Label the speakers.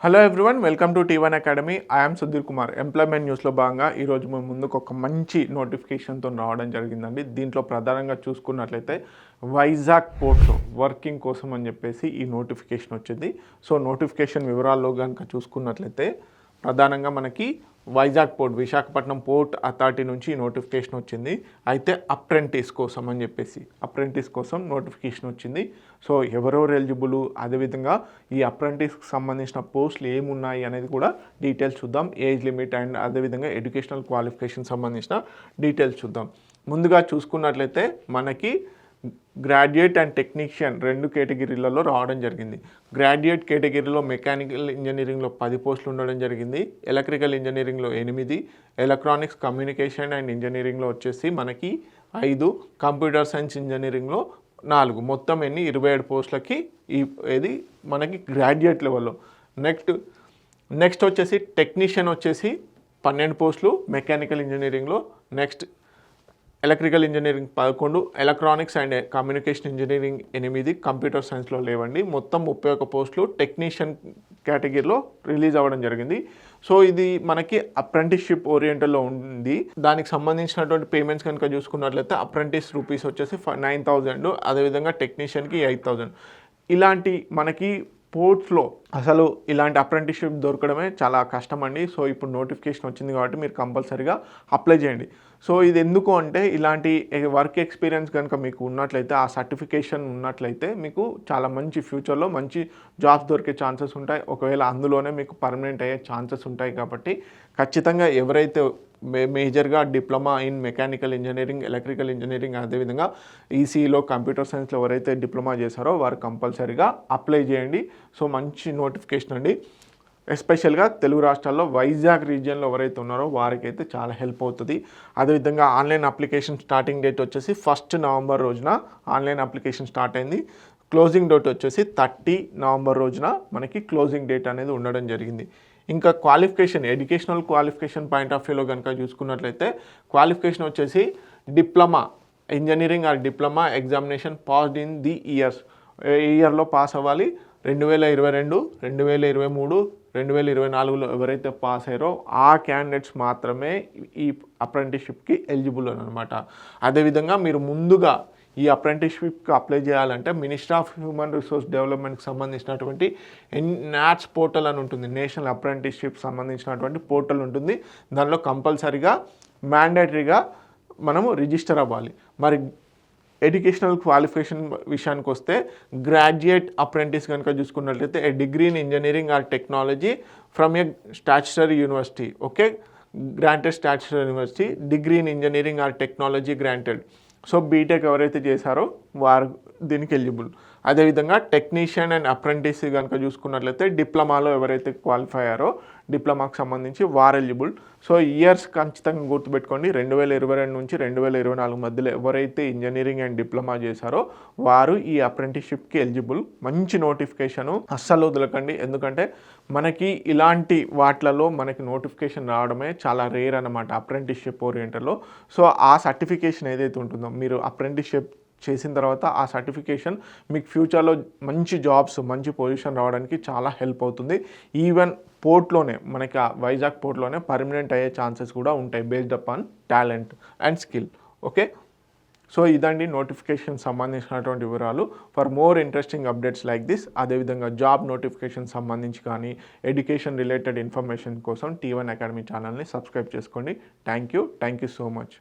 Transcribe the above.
Speaker 1: Hello everyone, welcome to T1 academy. I'm Sudheer Kumar. Employment న్యూస్లో భాగంగా ఈరోజు మేము ముందుకు ఒక మంచి నోటిఫికేషన్తో రావడం జరిగిందండి. దీంట్లో ప్రధానంగా చూసుకున్నట్లయితే వైజాగ్ పోర్ట్లో వర్కింగ్ కోసం అని చెప్పేసి ఈ నోటిఫికేషన్ వచ్చింది. సో నోటిఫికేషన్ వివరాల్లో కనుక చూసుకున్నట్లయితే ప్రధానంగా మనకి Vizag port, Visakhapatnam port authority నుంచి నోటిఫికేషన్ వచ్చింది. అయితే అప్రెంటిస్ కోసం అని చెప్పేసి అప్రెంటిస్ కోసం నోటిఫికేషన్ వచ్చింది. సో ఎవరెవరు ఎలిజిబుల్, అదేవిధంగా ఈ అప్రెంటిస్కి సంబంధించిన పోస్టులు ఏమున్నాయి అనేది కూడా డీటెయిల్స్ చూద్దాం. ఏజ్ లిమిట్ అండ్ అదేవిధంగా ఎడ్యుకేషనల్ క్వాలిఫికేషన్ సంబంధించిన డీటెయిల్స్ చూద్దాం. ముందుగా చూసుకున్నట్లయితే మనకి గ్రాడ్యుయేట్ అండ్ టెక్నీషియన్ 2 కేటగిరీలలో రావడం జరిగింది. గ్రాడ్యుయేట్ కేటగిరీలో మెకానికల్ ఇంజనీరింగ్లో 10 పోస్టులు ఉండడం జరిగింది. ఎలక్ట్రికల్ ఇంజనీరింగ్లో 8, ఎలక్ట్రానిక్స్ కమ్యూనికేషన్ అండ్ ఇంజనీరింగ్లో వచ్చేసి మనకి 5, కంప్యూటర్ సైన్స్ ఇంజనీరింగ్లో 4, మొత్తం 27 పోస్టులకి ఇది మనకి గ్రాడ్యుయేట్ లెవెల్లో. నెక్స్ట్ వచ్చేసి టెక్నీషియన్ వచ్చేసి 12 పోస్టులు మెకానికల్ ఇంజనీరింగ్లో. Next electrical engineering 11, electronics and communication engineering 8, computer సైన్స్లో లేవండి. మొత్తం 31 పోస్టులు టెక్నీషియన్ కేటగిరీలో రిలీజ్ అవ్వడం జరిగింది. సో ఇది మనకి అప్రెంటిస్షిప్ ఓరియంటల్లో ఉంది. దానికి సంబంధించినటువంటి పేమెంట్స్ కనుక చూసుకున్నట్లయితే అప్రెంటిస్ రూపీస్ వచ్చేసి 9,000, అదేవిధంగా టెక్నీషియన్కి 8,000. ఇలాంటి మనకి పోర్ట్స్లో అసలు ఇలాంటి అప్రెంటిస్షిప్ దొరకడమే చాలా కష్టం అండి. సో ఇప్పుడు నోటిఫికేషన్ వచ్చింది కాబట్టి మీరు కంపల్సరీగా అప్లై చేయండి. సో ఇది ఎందుకు అంటే ఇలాంటి వర్క్ ఎక్స్పీరియన్స్ కనుక మీకు ఉన్నట్లయితే, ఆ సర్టిఫికేషన్ ఉన్నట్లయితే మీకు చాలా మంచి ఫ్యూచర్లో మంచి జాబ్స్ దొరికే ఛాన్సెస్ ఉంటాయి. ఒకవేళ అందులోనే మీకు పర్మనెంట్ అయ్యే ఛాన్సెస్ ఉంటాయి. కాబట్టి ఖచ్చితంగా ఎవరైతే మేజర్గా diploma in mechanical engineering, electrical engineering, అదేవిధంగా ఈసీఈలో కంప్యూటర్ సైన్స్లో ఎవరైతే డిప్లొమా చేశారో వారు కంపల్సరీగా అప్లై చేయండి. సో మంచి నోటిఫికేషన్ అండి. ఎస్పెషల్గా తెలుగు రాష్ట్రాల్లో వైజాగ్ రీజియన్లో ఎవరైతే ఉన్నారో వారికైతే చాలా హెల్ప్ అవుతుంది. అదేవిధంగా ఆన్లైన్ అప్లికేషన్ స్టార్టింగ్ డేట్ వచ్చేసి 1 నవంబర్ రోజున ఆన్లైన్ అప్లికేషన్ స్టార్ట్ అయింది. క్లోజింగ్ డేట్ వచ్చేసి 30 నవంబర్ రోజున మనకి క్లోజింగ్ డేట్ అనేది ఉండడం జరిగింది. ఇంకా qualification, educational qualification point of వ్యూలో కనుక చూసుకున్నట్లయితే క్వాలిఫికేషన్ వచ్చేసి diploma engineering or diploma examination passed in the years, ఇయర్లో పాస్ అవ్వాలి. 2022, 2023, 2024లో ఎవరైతే పాస్ అయ్యారో ఆ క్యాండిడేట్స్ మాత్రమే ఈ అప్రెంటిస్షిప్కి ఎలిజిబుల్ అనమాట. అదేవిధంగా మీరు ముందుగా ఈ అప్రెంటిస్షిప్కి అప్లై చేయాలంటే మినిస్ట్రీ ఆఫ్ హ్యూమన్ రిసోర్స్ డెవలప్మెంట్కి సంబంధించినటువంటి నాట్స్ పోర్టల్ అని ఉంటుంది, నేషనల్ అప్రెంటిస్షిప్ సంబంధించినటువంటి పోర్టల్ ఉంటుంది. దానిలో కంపల్సరీగా మ్యాండేటరీగా మనము రిజిస్టర్ అవ్వాలి. మరి ఎడ్యుకేషనల్ క్వాలిఫికేషన్ విషయానికి వస్తే గ్రాడ్యుయేట్ అప్రెంటిస్ కనుక చూసుకున్నట్లయితే a degree in engineering or technology from a statutory university, okay, granted statutory university, degree in engineering or technology granted. So BTech ఎవరైతే చేశారో వారు దీనికి ఎలిజిబుల్. అదేవిధంగా టెక్నీషియన్ అండ్ అప్రెంటిస్ కనుక చూసుకున్నట్లయితే డిప్లొమాలో ఎవరైతే క్వాలిఫై అయ్యారో డిప్లొమాకి సంబంధించి వారు ఎలిజిబుల్. సో ఇయర్స్ ఖచ్చితంగా గుర్తుపెట్టుకోండి, 2022 నుంచి 2024 మధ్యలో ఎవరైతే ఇంజనీరింగ్ అండ్ డిప్లొమా చేశారో వారు ఈ అప్రెంటిస్షిప్కి ఎలిజిబుల్. మంచి నోటిఫికేషను, అస్సలు వదలకండి. ఎందుకంటే మనకి ఇలాంటి వాటిలలో మనకి నోటిఫికేషన్ రావడమే చాలా రేర్ అనమాట అప్రెంటిస్షిప్ ఓరియంటల్లో. సో ఆ సర్టిఫికేషన్ ఏదైతే ఉంటుందో మీరు అప్రెంటిస్షిప్ చేసిన తర్వాత ఆ సర్టిఫికేషన్ మీకు ఫ్యూచర్లో మంచి జాబ్స్, మంచి పొజిషన్ రావడానికి చాలా హెల్ప్ అవుతుంది. ఈవెన్ పోర్ట్లోనే మనకి ఆ వైజాగ్ పోర్ట్లోనే పర్మనెంట్ అయ్యే ఛాన్సెస్ కూడా ఉంటాయి based upon talent and skill, okay. So ఇదండి నోటిఫికేషన్ సంబంధించినటువంటి వివరాలు. For more interesting updates like this, అదేవిధంగా జాబ్ నోటిఫికేషన్ సంబంధించి కానీ ఎడ్యుకేషన్ రిలేటెడ్ ఇన్ఫర్మేషన్ కోసం T1 అకాడమీ ఛానల్ని సబ్స్క్రైబ్ చేసుకోండి. Thank you so much.